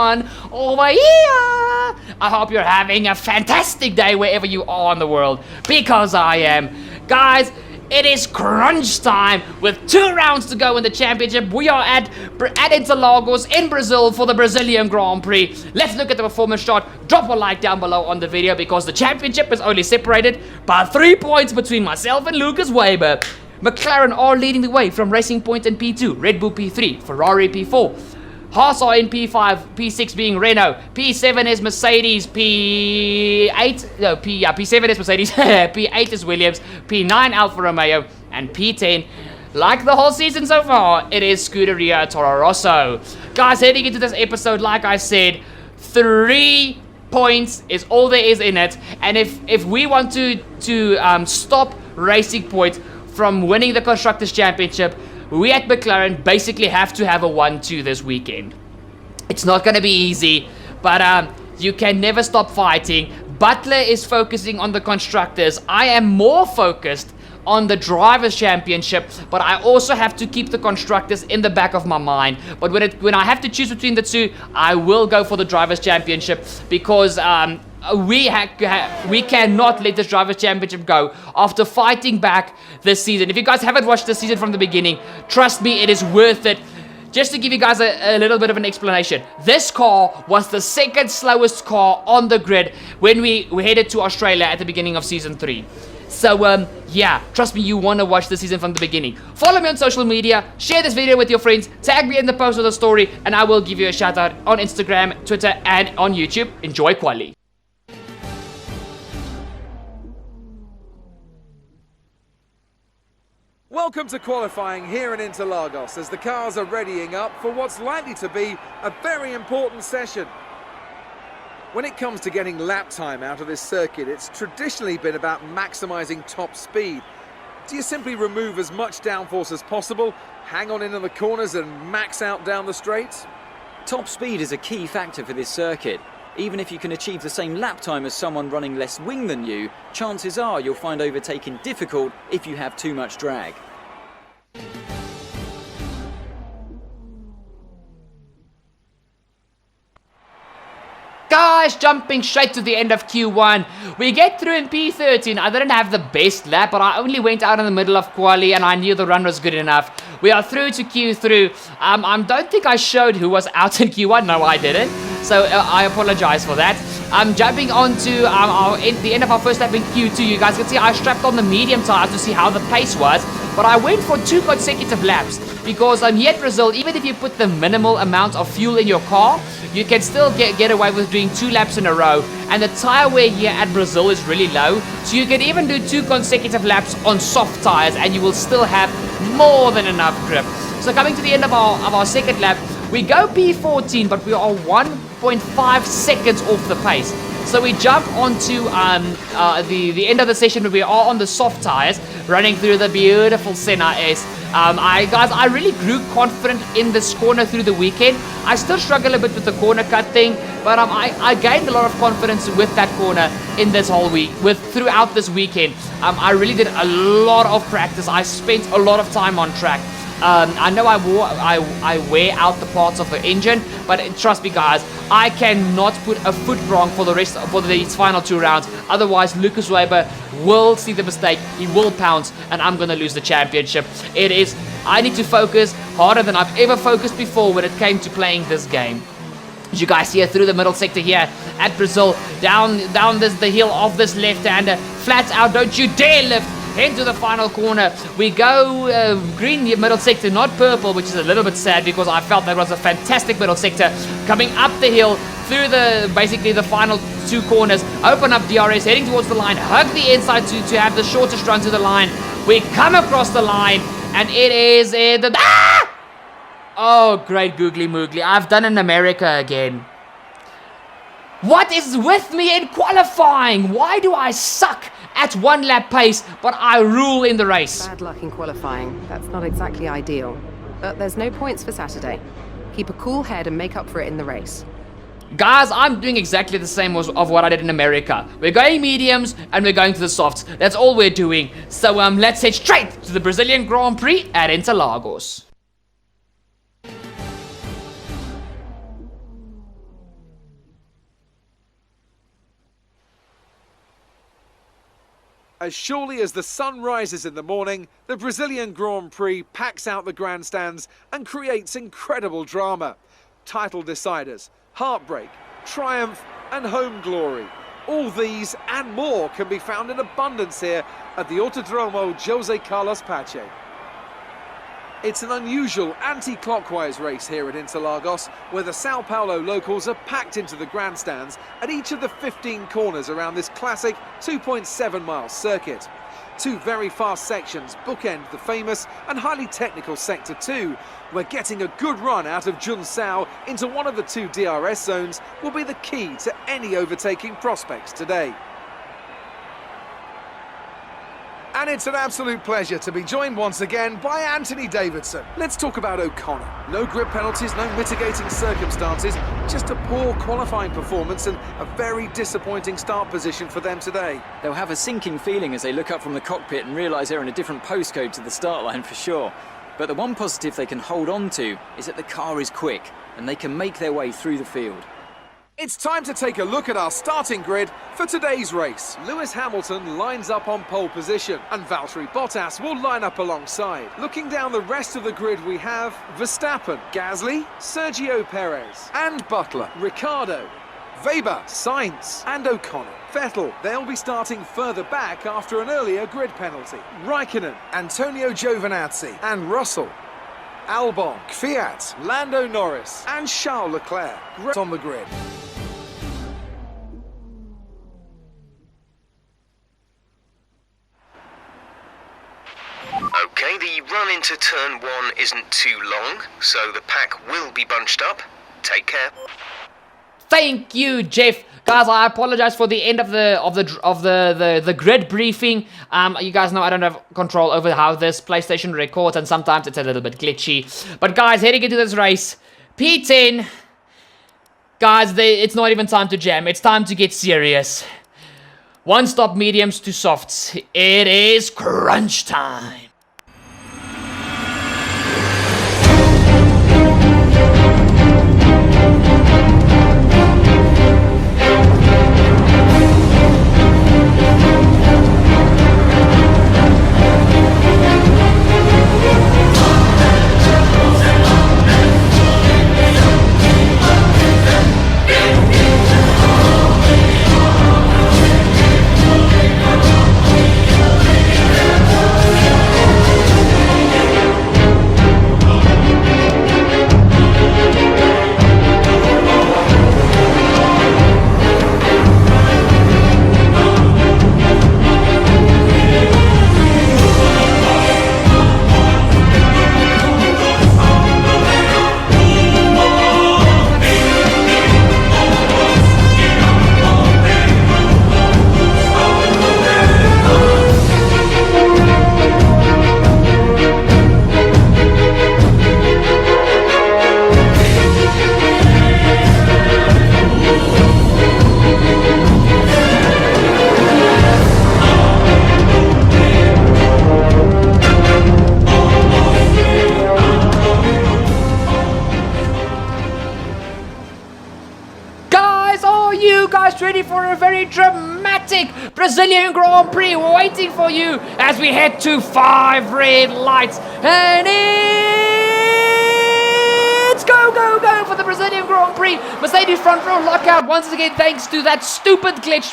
on over here. I hope you're having a fantastic day wherever you are in the world, because I am. Guys, it is crunch time with 2 rounds to go in the championship. We are at Interlagos in Brazil for the Brazilian Grand Prix. Let's look at the performance chart. Drop a like down below on the video because the championship is only separated by 3 points between myself and Lucas Weber. McLaren are leading the way from Racing Point in P2, Red Bull P3, Ferrari P4. Haas are in P5, P6 being Renault, P7 is Mercedes, P7 is Mercedes, P8 is Williams, P9 Alfa Romeo, and P10, like the whole season so far, it is Scuderia Toro Rosso. Guys, heading into this episode, like I said, 3 points is all there is in it, and if we want to stop Racing Point from winning the Constructors' Championship, we at McLaren basically have to have a 1-2 this weekend. It's not going to be easy, but you can never stop fighting. Butler is focusing on the Constructors. I am more focused on the Drivers' Championship, but I also have to keep the Constructors in the back of my mind. But when I have to choose between the two, I will go for the Drivers' Championship because we cannot let this Drivers' Championship go after fighting back this season. If you guys haven't watched this season from the beginning, trust me, it is worth it. Just to give you guys a little bit of an explanation, this car was the second slowest car on the grid when we headed to Australia at the beginning of Season 3. So, yeah, trust me, you want to watch this season from the beginning. Follow me on social media, share this video with your friends, tag me in the post of the story, and I will give you a shout out on Instagram, Twitter, and on YouTube. Enjoy quali. Welcome to qualifying here in Interlagos as the cars are readying up for what's likely to be a very important session. When it comes to getting lap time out of this circuit, it's traditionally been about maximising top speed. Do you simply remove as much downforce as possible, hang on into the corners and max out down the straights? Top speed is a key factor for this circuit. Even if you can achieve the same lap time as someone running less wing than you, chances are you'll find overtaking difficult if you have too much drag. Guys, jumping straight to the end of Q1. We get through in P13. I didn't have the best lap, but I only went out in the middle of quali and I knew the run was good enough. We are through to Q3. I don't think I showed who was out in Q1. No, I didn't. So I apologize for that. I'm jumping on to the end of our first lap in Q2. You guys can see I strapped on the medium tires to see how the pace was. But I went for 2 consecutive laps because here at Brazil, even if you put the minimal amount of fuel in your car, you can still get away with doing 2 laps in a row. And the tire wear here at Brazil is really low. So you can even do 2 consecutive laps on soft tires and you will still have more than enough grip. So coming to the end of our second lap, we go P14, but we are 1.5 seconds off the pace. So we jump onto the end of the session where we are on the soft tires, running through the beautiful Senna S. Guys, I really grew confident in this corner through the weekend. I still struggle a bit with the corner cut thing, but I gained a lot of confidence with that corner in this whole week, throughout this weekend. I really did a lot of practice. I spent a lot of time on track. I know I wear out the parts of the engine, but trust me guys, I cannot put a foot wrong for these final 2 rounds. Otherwise, Lucas Weber will see the mistake, he will pounce, and I'm gonna lose the championship. I need to focus harder than I've ever focused before when it came to playing this game. As you guys see through the middle sector here at Brazil, down the hill of this left-hander, flat out, don't you dare lift. Into the final corner. We go green middle sector, not purple, which is a little bit sad because I felt that was a fantastic middle sector. Coming up the hill through basically the final 2 corners. Open up DRS, heading towards the line. Hug the inside to have the shortest run to the line. We come across the line and it is Oh, great googly moogly. I've done in America again. What is with me in qualifying? Why do I suck at 1 lap pace, but I rule in the race? Bad luck in qualifying. That's not exactly ideal. But there's no points for Saturday. Keep a cool head and make up for it in the race. Guys, I'm doing exactly the same of what I did in America. We're going mediums and we're going to the softs. That's all we're doing. So let's head straight to the Brazilian Grand Prix at Interlagos. As surely as the sun rises in the morning, the Brazilian Grand Prix packs out the grandstands and creates incredible drama. Title deciders, heartbreak, triumph and home glory. All these and more can be found in abundance here at the Autodromo Jose Carlos Pache. It's an unusual anti-clockwise race here at Interlagos, where the Sao Paulo locals are packed into the grandstands at each of the 15 corners around this classic 2.7-mile circuit. Two very fast sections bookend the famous and highly technical Sector 2, where getting a good run out of Junsao into one of the two DRS zones will be the key to any overtaking prospects today. And it's an absolute pleasure to be joined once again by Anthony Davidson. Let's talk about O'Connor. No grip penalties, no mitigating circumstances, just a poor qualifying performance and a very disappointing start position for them today. They'll have a sinking feeling as they look up from the cockpit and realise they're in a different postcode to the start line for sure. But the one positive they can hold on to is that the car is quick and they can make their way through the field. It's time to take a look at our starting grid for today's race. Lewis Hamilton lines up on pole position and Valtteri Bottas will line up alongside. Looking down the rest of the grid, we have Verstappen, Gasly, Sergio Perez and Butler, Ricciardo, Weber, Sainz and O'Connor. Vettel, they'll be starting further back after an earlier grid penalty. Raikkonen, Antonio Giovinazzi and Russell. Albon, Kvyat, Lando Norris and Charles Leclerc on the grid. Okay, the run into turn 1 isn't too long, so the pack will be bunched up. Take care. Thank you, Jeff. Guys, I apologize for the end of the grid briefing. You guys know I don't have control over how this PlayStation records, and sometimes it's a little bit glitchy. But guys, heading into this race, P10. Guys, it's not even time to jam. It's time to get serious. One stop mediums to softs. It is crunch time. Ready for a very dramatic Brazilian Grand Prix waiting for you as we head to 5 red lights, and it's go, go, go for the Brazilian Grand Prix. Mercedes front row lockout once again thanks to that stupid glitch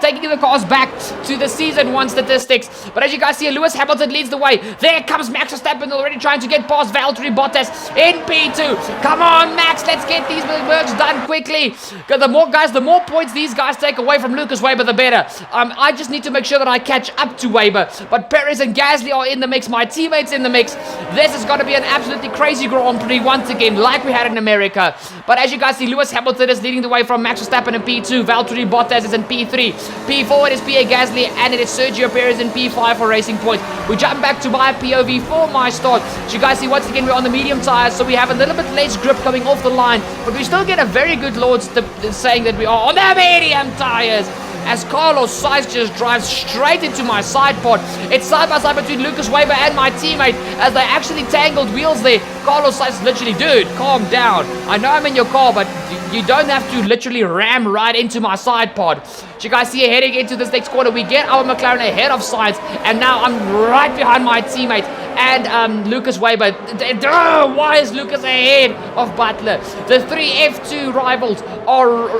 taking the cars back to the season 1 statistics. But as you guys see, Lewis Hamilton leads the way. There comes Max Verstappen already trying to get past Valtteri Bottas in P2. Come on, Max, let's get these works done quickly. The more points these guys take away from Lucas Weber, the better. I just need to make sure that I catch up to Weber. But Perez and Gasly are in the mix. My teammates in the mix. This is going to be an absolutely crazy Grand Prix once again, like we had in America. But as you guys see, Lewis Hamilton is leading the way from Max Verstappen in P2. Valtteri Bottas is in P3. P4 it is Pierre Gasly, and it is Sergio Perez in P5 for Racing Points. We jump back to my POV for my start. As you guys see, once again, we're on the medium tires, so we have a little bit less grip coming off the line, but we still get a very good load saying that we are on the medium tires. As Carlos Sainz just drives straight into my side pod. It's side by side between Lucas Weber and my teammate as they actually tangled wheels there. Carlos Sainz literally, dude, calm down. I know I'm in your car, but you don't have to literally ram right into my side pod. So you guys see it heading into this next corner. We get our McLaren ahead of Sainz, and now I'm right behind my teammate and Lucas Weber. Why is Lucas ahead of Butler? The three F2 rivals are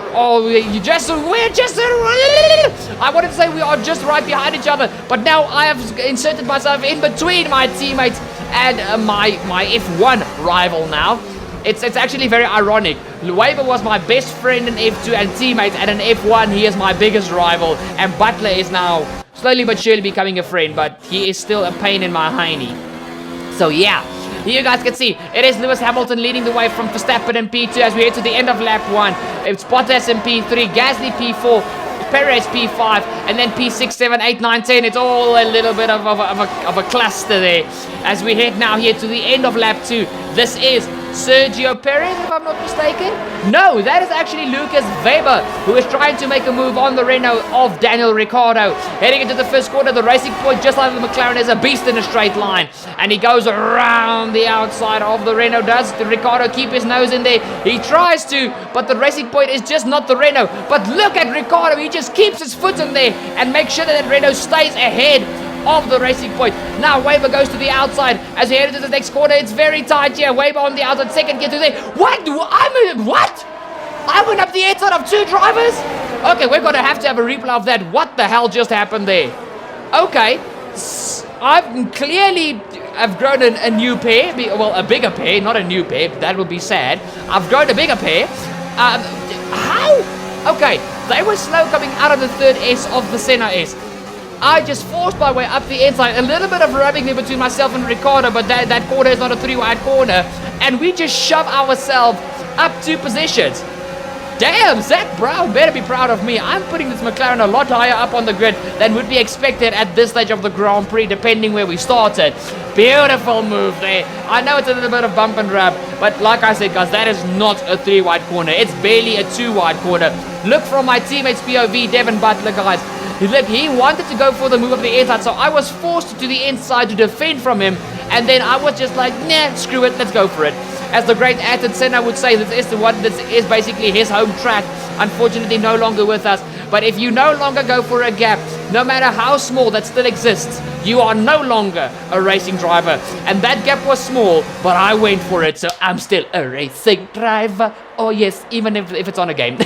I wanted to say we are just right behind each other, but now I have inserted myself in between my teammates and my F1 rival now. It's actually very ironic. Weber was my best friend in F2 and teammate, and in F1 he is my biggest rival, and Butler is now slowly but surely becoming a friend, but he is still a pain in my hiney. So yeah, here you guys can see it is Lewis Hamilton leading the way from Verstappen in P2 as we head to the end of lap 1. It's Bottas in P3, Gasly P4, Perez P5, and then P6, 7, 8, 9, 10. It's all a little bit of a cluster there as we head now here to the end of lap 2. This is Sergio Perez, if I'm not mistaken. No, that is actually Lucas Weber, who is trying to make a move on the Renault of Daniel Ricciardo. Heading into the first corner, the Racing Point, just like the McLaren, is a beast in a straight line. And he goes around the outside of the Renault. Does Ricciardo keep his nose in there? He tries to, but the Racing Point is just not the Renault. But look at Ricciardo, he just keeps his foot in there and makes sure that Renault stays ahead of the Racing Point. Now Weber goes to the outside as we head into the next corner. It's very tight here. Weber on the outside, second gear to there. What? I went up the inside of two drivers? Okay, we're going to have a replay of that. What the hell just happened there? Okay, I've clearly grown a new pair. Well, a bigger pair, not a new pair. That would be sad. I've grown a bigger pair. How? Okay, they were slow coming out of the third S of the Senna S. I just forced my way up the inside. A little bit of rubbing there between myself and Ricciardo, but that corner is not a three-wide corner. And we just shove ourselves up 2 positions. Damn, Zach Brown better be proud of me. I'm putting this McLaren a lot higher up on the grid than would be expected at this stage of the Grand Prix, depending where we started. Beautiful move there. I know it's a little bit of bump and rub, but like I said, guys, that is not a 3-wide corner. It's barely a 2-wide corner. Look from my teammate's POV, Devin Butler, guys. Look, he wanted to go for the move of the inside, so I was forced to the inside to defend from him, and then I was just like, nah, screw it, let's go for it. As the great Ayrton Senna would say, this is basically his home track. Unfortunately, no longer with us. But if you no longer go for a gap, no matter how small that still exists, you are no longer a racing driver. And that gap was small, but I went for it, so I'm still a racing driver. Oh yes, even if it's on a game.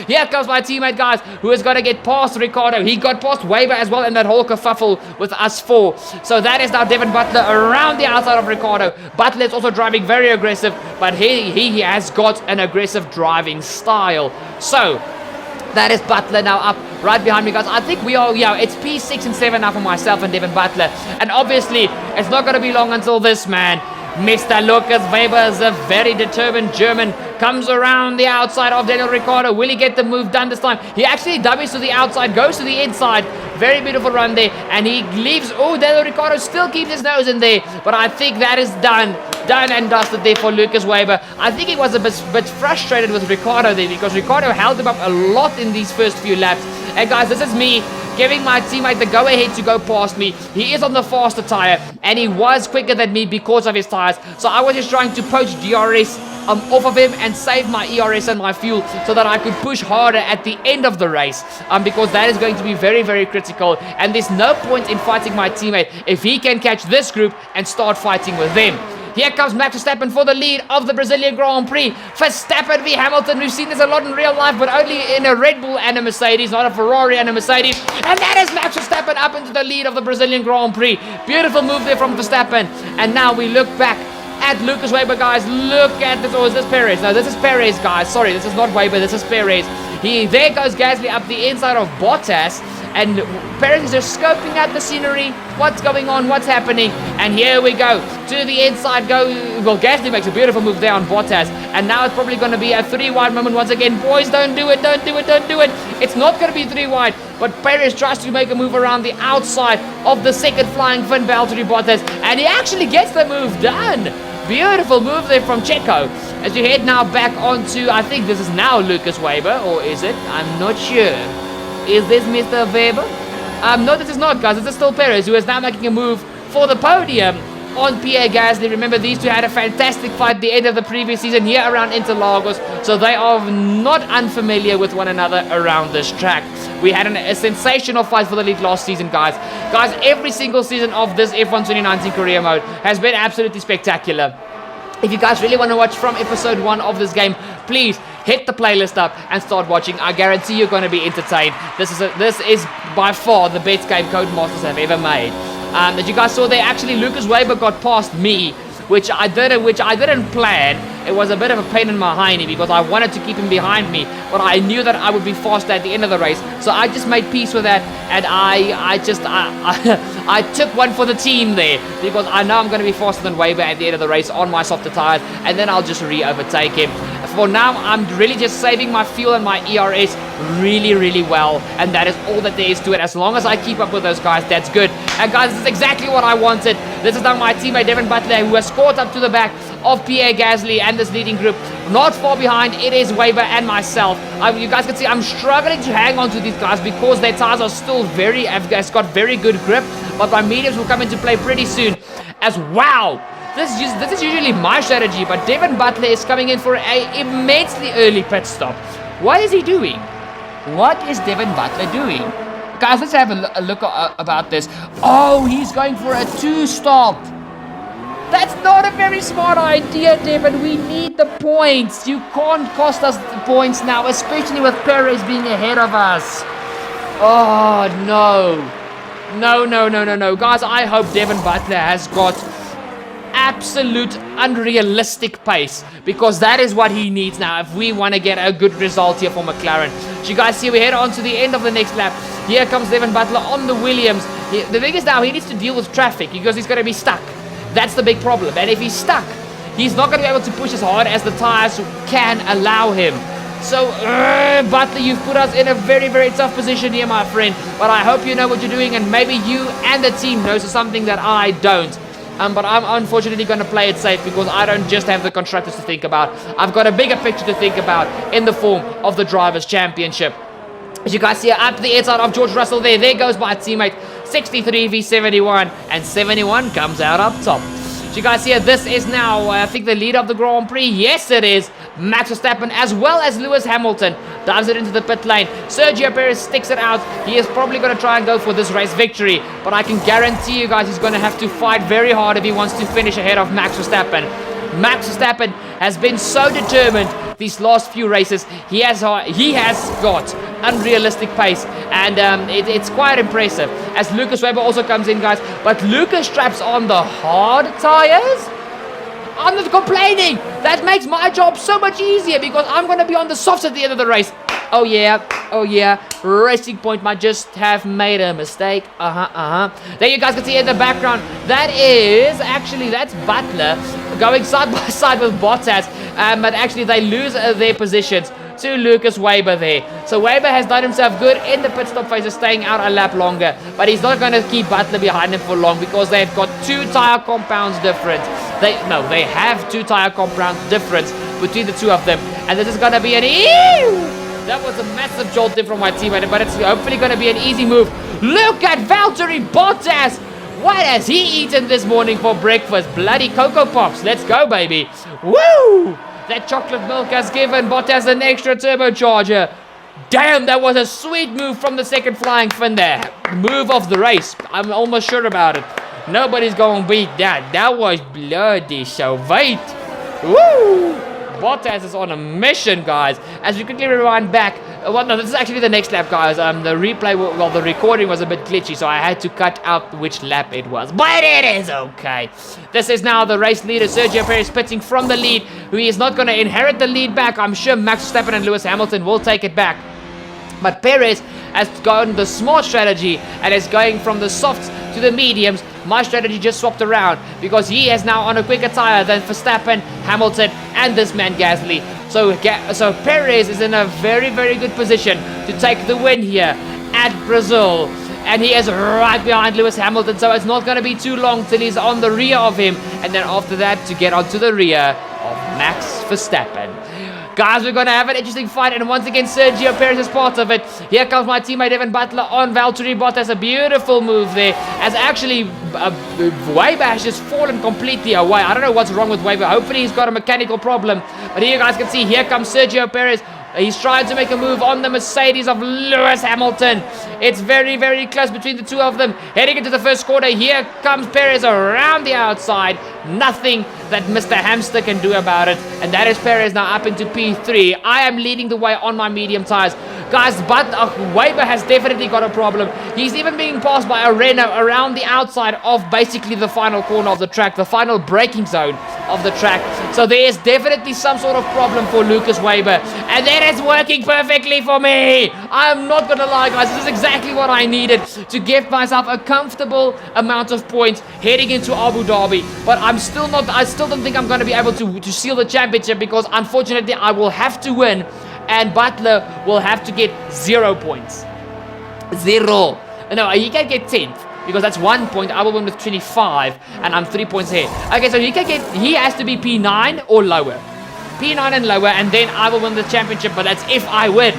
Here comes my teammate, guys, who is going to get past Ricciardo. He got past Weber as well in that whole kerfuffle with us 4. So that is now Devin Butler around the outside of Ricciardo. Butler is also driving very aggressive, but he has got an aggressive driving style. So that is Butler now up right behind me, guys. I think we are, yeah, it's P6 and 7 now for myself and Devin Butler. And obviously, it's not going to be long until this man, Mr. Lucas Weber, is a very determined German, comes around the outside of Daniel Ricciardo. Will he get the move done this time? He actually dummies to the outside, goes to the inside. Very beautiful run there. And he leaves. Oh, Daniel Ricciardo still keeps his nose in there. But I think that is done and dusted there for Lucas Weber. I think he was a bit frustrated with Ricciardo there because Ricciardo held him up a lot in these first few laps. And guys, this is me giving my teammate the go-ahead to go past me. He is on the faster tire, and he was quicker than me because of his tires. So I was just trying to poach DRS off of him and save my ERS and my fuel so that I could push harder at the end of the race, because that is going to be very, very critical. And there's no point in fighting my teammate if he can catch this group and start fighting with them. Here comes Max Verstappen for the lead of the Brazilian Grand Prix. Verstappen v Hamilton. We've seen this a lot in real life, but only in a Red Bull and a Mercedes, not a Ferrari and a Mercedes. And that is Max Verstappen up into the lead of the Brazilian Grand Prix. Beautiful move there from Verstappen. And now we look back at Lucas Weber, guys. Look at this. Or is this Perez? No, this is Perez, guys. Sorry, this is not Weber. This is Perez. There goes Gasly up the inside of Bottas. And Perez is just scoping out the scenery. What's going on? What's happening? And here we go. To the inside go. Well, Gasly makes a beautiful move there on Bottas. And now it's probably going to be a 3-wide moment once again. Boys, don't do it. Don't do it. Don't do it. It's not going to be 3-wide. But Perez tries to make a move around the outside of the second flying fin Valtteri Bottas. And he actually gets the move done. Beautiful move there from Checo. As you head now back onto, I think this is now Lucas Weber. Or is it? I'm not sure. Is this Mr. Weber? No, this is not, guys. This is still Perez, who is now making a move for the podium on Pierre Gasly. Remember, these two had a fantastic fight at the end of the previous season here around Interlagos, so they are not unfamiliar with one another around this track. We had a sensational fight for the lead last season, guys. Guys, every single season of this F1 2019 career mode has been absolutely spectacular. If you guys really want to watch from episode 1 of this game, please hit the playlist up and start watching. I guarantee you're going to be entertained. This is by far the best game Codemasters have ever made. As you guys saw there, actually Lucas Weber got past me, which I didn't plan. It was a bit of a pain in my hiney because I wanted to keep him behind me, but I knew that I would be faster at the end of the race, so I just made peace with that, and I took one for the team there because I know I'm going to be faster than Weber at the end of the race on my softer tires, and then I'll just re-overtake him. For now, I'm really just saving my fuel and my ERS really well, and that is all that there is to it. As long as I keep up with those guys, that's good. And guys, this is exactly what I wanted. This is now my teammate Devin Butler, who has caught up to the back of Pierre Gasly and this leading group. Not far behind, it is Weber and myself. You guys can see I'm struggling to hang on to these guys because their tires are still has got very good grip, but my mediums will come into play pretty soon. As wow, this is usually my strategy, but Devin Butler is coming in for a immensely early pit stop. What is he doing? What is Devin Butler doing? Guys, let's have a look about this. Oh, he's going for a 2-stop. That's not a very smart idea, Devin. We need the points. You can't cost us the points now, especially with Perez being ahead of us. Oh, no. No. Guys, I hope Devin Butler has got absolute unrealistic pace, because that is what he needs now if we want to get a good result here for McLaren. So you guys see we head on to the end of the next lap. Here comes Devin Butler on the Williams. The thing is now he needs to deal with traffic because he's going to be stuck. That's the big problem, and if he's stuck, he's not going to be able to push as hard as the tires can allow him. So, Butler, you've put us in a very tough position here, my friend, but I hope you know what you're doing, and maybe you and the team knows something that I don't. But I'm unfortunately going to play it safe because I don't just have the constructors to think about. I've got a bigger picture to think about in the form of the Drivers' Championship. As you guys see up the inside of George Russell there goes my teammate 63 v 71, and 71 comes out up top. So you guys see this is now I think the lead of the Grand Prix. Yes, it is. Max Verstappen as well as Lewis Hamilton dives it into the pit lane. Sergio Perez sticks it out. He is probably going to try and go for this race victory, but I can guarantee you guys he's going to have to fight very hard if he wants to finish ahead of Max Verstappen. Max Verstappen has been so determined these last few races. He has got unrealistic pace, and it's quite impressive. As Lucas Weber also comes in, guys, but Lucas straps on the hard tires. I'm not complaining. That makes my job so much easier because I'm going to be on the softs at the end of the race. Oh yeah. Racing Point might just have made a mistake. There you guys can see in the background. That's Butler going side by side with Bottas. But actually they lose their positions to Lucas Weber there. So Weber has done himself good in the pit stop phases, staying out a lap longer. But he's not going to keep Butler behind him for long because they've got 2 tire compounds difference. They have 2 tire compounds difference between the two of them. And this is going to be an that was a massive jolt in from my teammate, but it's hopefully going to be an easy move. Look at Valtteri Bottas. What has he eaten this morning for breakfast? Bloody Cocoa Pops. Let's go, baby. Woo! That chocolate milk has given Bottas an extra turbocharger. Damn, that was a sweet move from the second flying fin there. Move of the race. I'm almost sure about it. Nobody's going to beat that. That was bloody so wait. Woo! Bottas is on a mission, guys. As we quickly rewind back. This is actually the next lap, guys. The the recording was a bit glitchy, so I had to cut out which lap it was. But it is okay. This is now the race leader, Sergio Perez, pitting from the lead. He is not going to inherit the lead back. I'm sure Max Verstappen and Lewis Hamilton will take it back. But Perez has gone the smart strategy and is going from the softs to the mediums. My strategy just swapped around because he is now on a quicker tire than Verstappen, Hamilton, and this man Gasly. So Perez is in a very good position to take the win here at Brazil. And he is right behind Lewis Hamilton, so it's not going to be too long till he's on the rear of him. And then after that, to get onto the rear of Max Verstappen. Guys, we're going to have an interesting fight, and once again, Sergio Perez is part of it. Here comes my teammate Evan Butler on Valtteri Bottas. A beautiful move there, as actually Weber has just fallen completely away. I don't know what's wrong with Weber. Hopefully he's got a mechanical problem. But here you guys can see, here comes Sergio Perez. He's trying to make a move on the Mercedes of Lewis Hamilton. It's very, very close between the two of them. Heading into the first quarter, here comes Perez around the outside. Nothing that Mr. Hamster can do about it. And that is Perez now up into P3. I am leading the way on my medium tires. Guys, but Weber has definitely got a problem. He's even being passed by a Renault around the outside of basically the final corner of the track, the final braking zone of the track. So there is definitely some sort of problem for Lucas Weber. And that is working perfectly for me. I'm not going to lie, guys. This is exactly what I needed to give myself a comfortable amount of points heading into Abu Dhabi. But I still don't think I'm going to be able to seal the championship, because unfortunately I will have to win. And Butler will have to get 0 points. 0. No, he can get 10th. Because that's 1 point. I will win with 25. And I'm 3 points ahead. Okay, so he has to be P9 or lower. P9 and lower. And then I will win the championship. But that's if I win.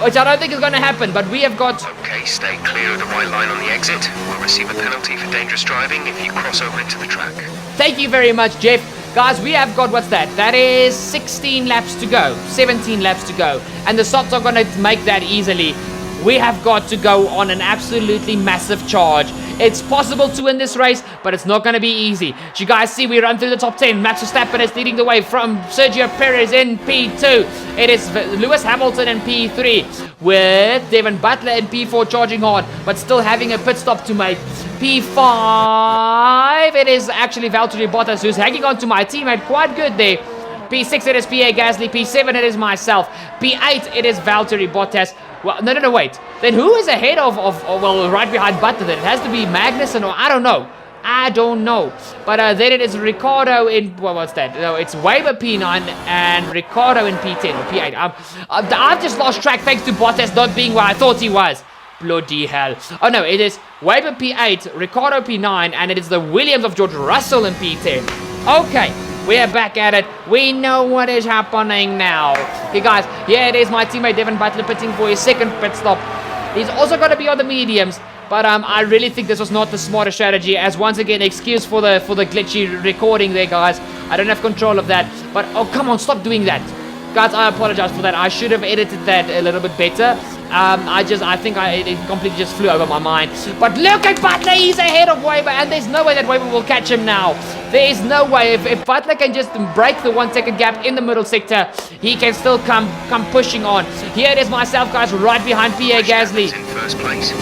Which I don't think is going to happen. But we have got... Okay, stay clear of the white line on the exit. We'll receive a penalty for dangerous driving if you cross over into the track. Thank you very much, Jeff. Guys, we have got, what's that? That is 16 laps to go. 17 laps to go. And the softs are going to make that easily. We have got to go on an absolutely massive charge. It's possible to win this race, but it's not going to be easy. As you guys see, we run through the top 10. Max Verstappen is leading the way from Sergio Perez in P2. It is Lewis Hamilton in P3, with Devin Butler in P4 charging hard, but still having a pit stop to make. P5, it is actually Valtteri Bottas who's hanging on to my teammate quite good there. P6, it is Pierre Gasly. P7, it is myself. P8, it is Valtteri Bottas. Well, no, wait. Then who is ahead of well, right behind Butler then? It has to be Magnussen, or I don't know. But then it is Ricardo in, well, what's that? No, it's Weber P9 and Ricardo in P10 or P8. I've just lost track thanks to Bottas not being where I thought he was. Bloody hell. Oh no, it is Weber P8, Ricardo P9, and it is the Williams of George Russell in P10. Okay, we are back at it. We know what is happening now. Okay guys, here it is my teammate Devin Butler pitting for his second pit stop. He's also going to be on the mediums, but I really think this was not the smartest strategy, as once again, excuse for the glitchy recording there, guys. I don't have control of that, but oh, come on, stop doing that. Guys, I apologize for that. I should have edited that a little bit better. I think it completely just flew over my mind. But look at Butler, he's ahead of Weber, and there's no way that Weber will catch him now. There is no way. If Butler can just break the 1 second gap in the middle sector, he can still come pushing on. Here it is myself, guys, right behind Pierre Gasly. In first place.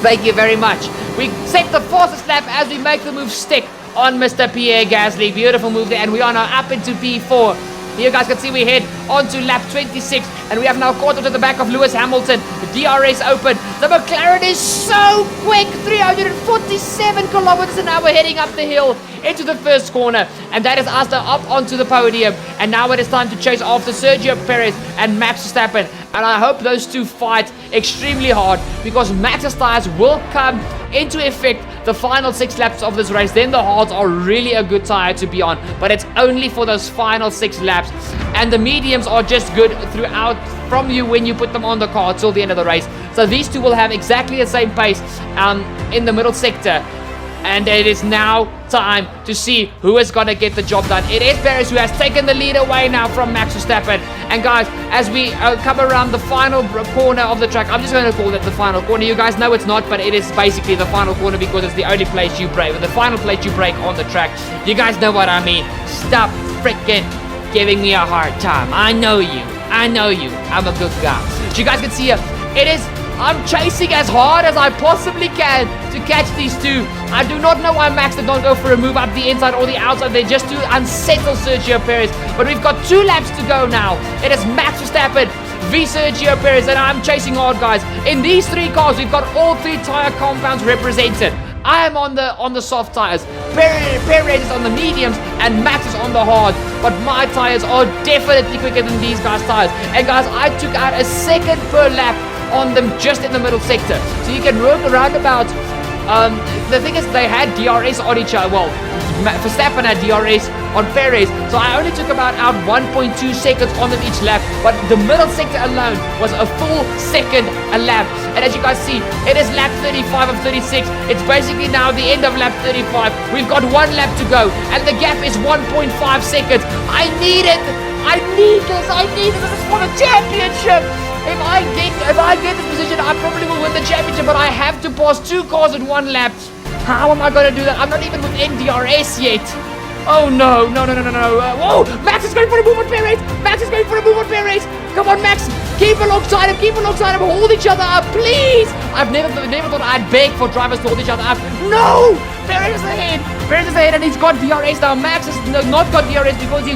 Thank you very much. We set the fastest lap as we make the move stick on Mr. Pierre Gasly. Beautiful move there, and we are now up into P4. Here you guys can see we head onto lap 26, and we have now caught up to the back of Lewis Hamilton. The DRS open. The McLaren is so quick, 347 kilometers an hour heading up the hill into the first corner, and that is us up onto the podium. And now it is time to chase after Sergio Perez and Max Verstappen, and I hope those two fight extremely hard, because Max's tires will come into effect the final 6 laps of this race. Then the hards are really a good tire to be on, but it's only for those final 6 laps, and the mediums are just good throughout from you when you put them on the car till the end of the race. So these two will have exactly the same pace in the middle sector. And it is now time to see who is going to get the job done. It is Perez who has taken the lead away now from Max Verstappen. And guys, as we come around the final corner of the track, I'm just going to call that the final corner. You guys know it's not, but it is basically the final corner because it's the only place you break, the final place you break on the track. You guys know what I mean. Stop freaking giving me a hard time. I know you. I'm a good guy. So you guys can see here, I'm chasing as hard as I possibly can to catch these two. I do not know why Max did not go for a move up the inside or the outside there just to unsettle Sergio Perez. But we've got 2 laps to go now. It is Max Verstappen v Sergio Perez, and I'm chasing hard, guys. In these 3 cars, we've got all 3 tire compounds represented. I am on the soft tires. Perez is on the mediums, and Max is on the hard. But my tires are definitely quicker than these guys' tires. And guys, I took out a second per lap on them just in the middle sector. So you can work around about The thing is, they had DRS on each other. Well, Verstappen had DRS on Perez, so I only took about out 1.2 seconds on them each lap, but the middle sector alone was a full second a lap. And as you guys see, it is lap 35 of 36. It's basically now the end of lap 35. We've got 1 lap to go, and the gap is 1.5 seconds. I need it. I need this. I just want a championship. If I get this position, I probably will win the championship, but I have to pass 2 cars in 1 lap. How am I going to do that? I'm not even within DRS yet. Oh no. Whoa, Max is going for a move on Perez. Come on, Max. Keep alongside him. Hold each other up, please. I've never thought I'd beg for drivers to hold each other up. No, Perez is ahead, and he's got DRS now. Max has not got DRS because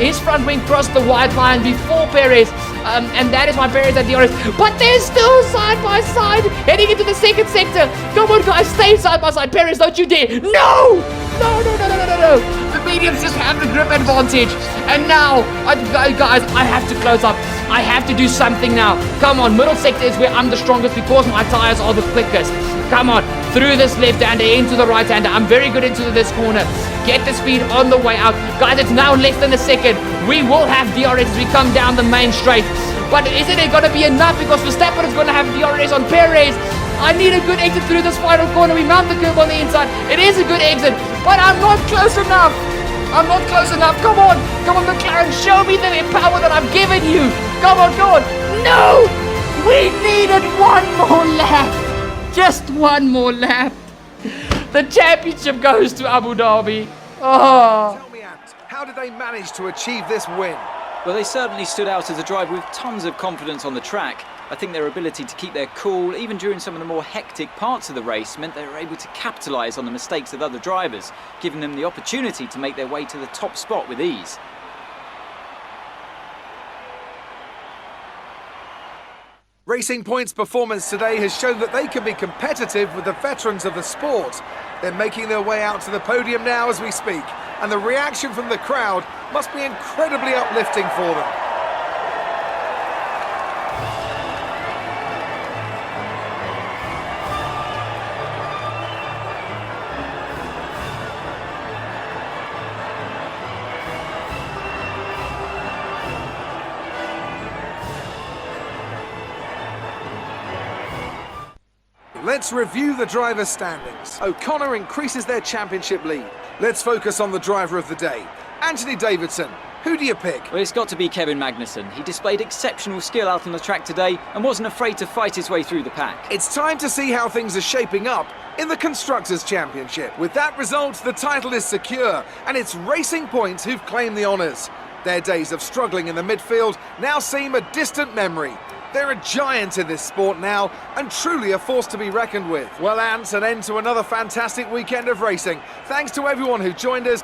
his front wing crossed the white line before Perez. And that is why Perez had DRS. But they're still side by side, heading into the second sector. Come on, guys, stay side by side. Perez, don't you dare. No. The mediums just have the grip advantage. And now, guys, I have to close up. I have to do something now. Come on, middle sector is where I'm the strongest because my tires are the quickest. Come on, through this left-hander, into the right-hander. I'm very good into this corner. Get the speed on the way out. Guys, it's now less than a second. We will have DRS as we come down the main straight. But isn't it going to be enough? Because Verstappen is going to have DRS on Perez. I need a good exit through this final corner. We mount the curve on the inside. It is a good exit, but I'm not close enough. Come on, McLaren. Show me the power that I've given you. Come on. No! We needed 1 more lap. Just 1 more lap. The championship goes to Abu Dhabi. Oh. Tell me, Ant, how did they manage to achieve this win? Well, they certainly stood out as a driver with tons of confidence on the track. I think their ability to keep their cool, even during some of the more hectic parts of the race, meant they were able to capitalise on the mistakes of other drivers, giving them the opportunity to make their way to the top spot with ease. Racing Point's performance today has shown that they can be competitive with the veterans of the sport. They're making their way out to the podium now as we speak, and the reaction from the crowd must be incredibly uplifting for them. Let's review the drivers' standings. O'Connor increases their championship lead. Let's focus on the driver of the day. Anthony Davidson, who do you pick? Well, it's got to be Kevin Magnussen. He displayed exceptional skill out on the track today and wasn't afraid to fight his way through the pack. It's time to see how things are shaping up in the Constructors' Championship. With that result, the title is secure, and it's Racing Point who've claimed the honours. Their days of struggling in the midfield now seem a distant memory. They're a giant in this sport now, and truly a force to be reckoned with. Well, Ant, an end to another fantastic weekend of racing. Thanks to everyone who joined us.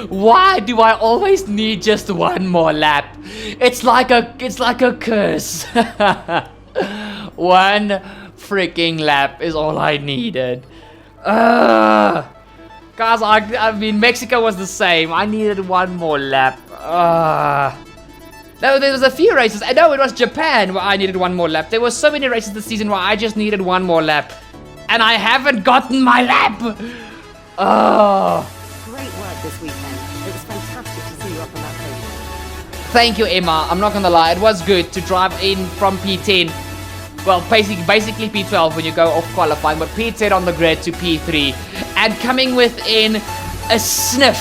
Why do I always need just 1 more lap? It's like a curse. 1 freaking lap is all I needed. Guys, I mean, Mexico was the same. I needed 1 more lap. No, there was a few races. I know it was Japan where I needed 1 more lap. There were so many races this season where I just needed 1 more lap. And I haven't gotten my lap. Great work this weekend. It was fantastic to see you up on that podium. Thank you, Emma. I'm not gonna lie. It was good to drive in from P10. Well, basically P12 when you go off qualifying, but P10 on the grid to P3. And coming within a sniff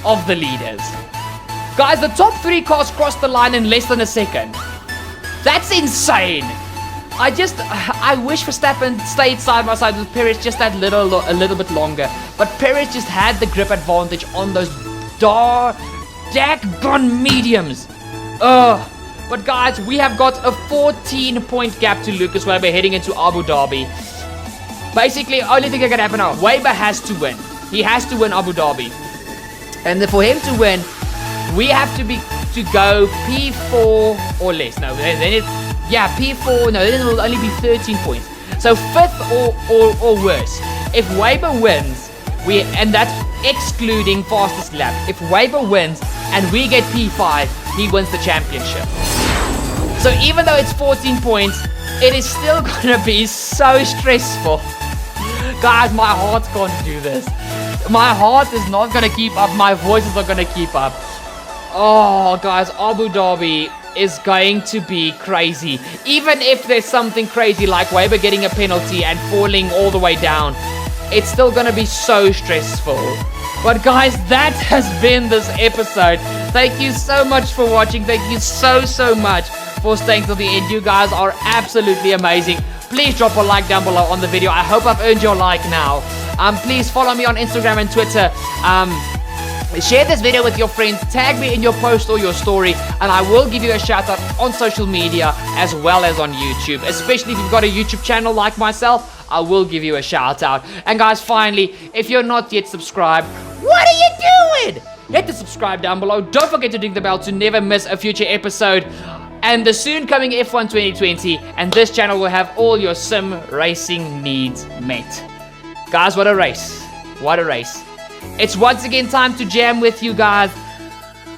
of the leaders. Guys, the top 3 cars crossed the line in less than a second. That's insane. I wish Verstappen stayed side by side with Perez just that a little bit longer. But Perez just had the grip advantage on those daggone mediums. But guys, we have got a 14-point gap to Lucas Weber heading into Abu Dhabi. Basically, only thing that can happen now, Weber has to win. He has to win Abu Dhabi. And for him to win, we have to go P4 or less. No, then it's, yeah, P4, no, then it will only be 13 points. So 5th or worse. If Weber wins, and that's excluding fastest lap. If Weber wins and we get P5, he wins the championship. So even though it's 14 points, it is still gonna be so stressful. Guys, my heart can't do this. My heart is not gonna keep up. My voice is not gonna keep up. Oh, guys, Abu Dhabi is going to be crazy. Even if there's something crazy like Weber getting a penalty and falling all the way down, it's still gonna be so stressful. But guys, that has been this episode. Thank you so much for watching. Thank you so much for staying till the end. You guys are absolutely amazing. Please drop a like down below on the video. I hope I've earned your like now. Please follow me on Instagram and Twitter. Share this video with your friends. Tag me in your post or your story, and I will give you a shout out on social media as well as on YouTube. Especially if you've got a YouTube channel like myself, I will give you a shout out. And guys, finally, if you're not yet subscribed, what are you doing? Hit the subscribe down below. Don't forget to ring the bell to never miss a future episode. And the soon coming F1 2020, and this channel will have all your sim racing needs met. Guys, what a race. What a race. It's once again time to jam with you guys.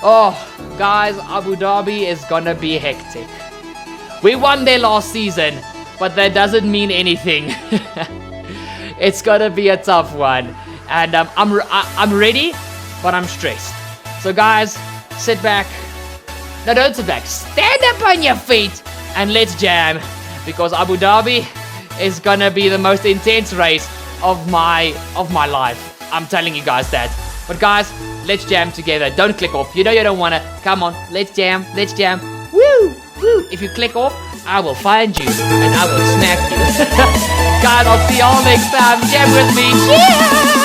Oh, guys, Abu Dhabi is gonna be hectic. We won there last season, but that doesn't mean anything. It's gonna be a tough one. And I'm ready, but I'm stressed. So guys, sit back. No, don't sit back. Stand up on your feet and let's jam, because Abu Dhabi is gonna be the most intense race of my life. I'm telling you guys that. But guys, let's jam together. Don't click off. You know you don't wanna. Come on, let's jam. Let's jam. Woo! Woo! If you click off, I will find you and I will smack you. Guys, I'll see y'all next time. Jam with me. Yeah!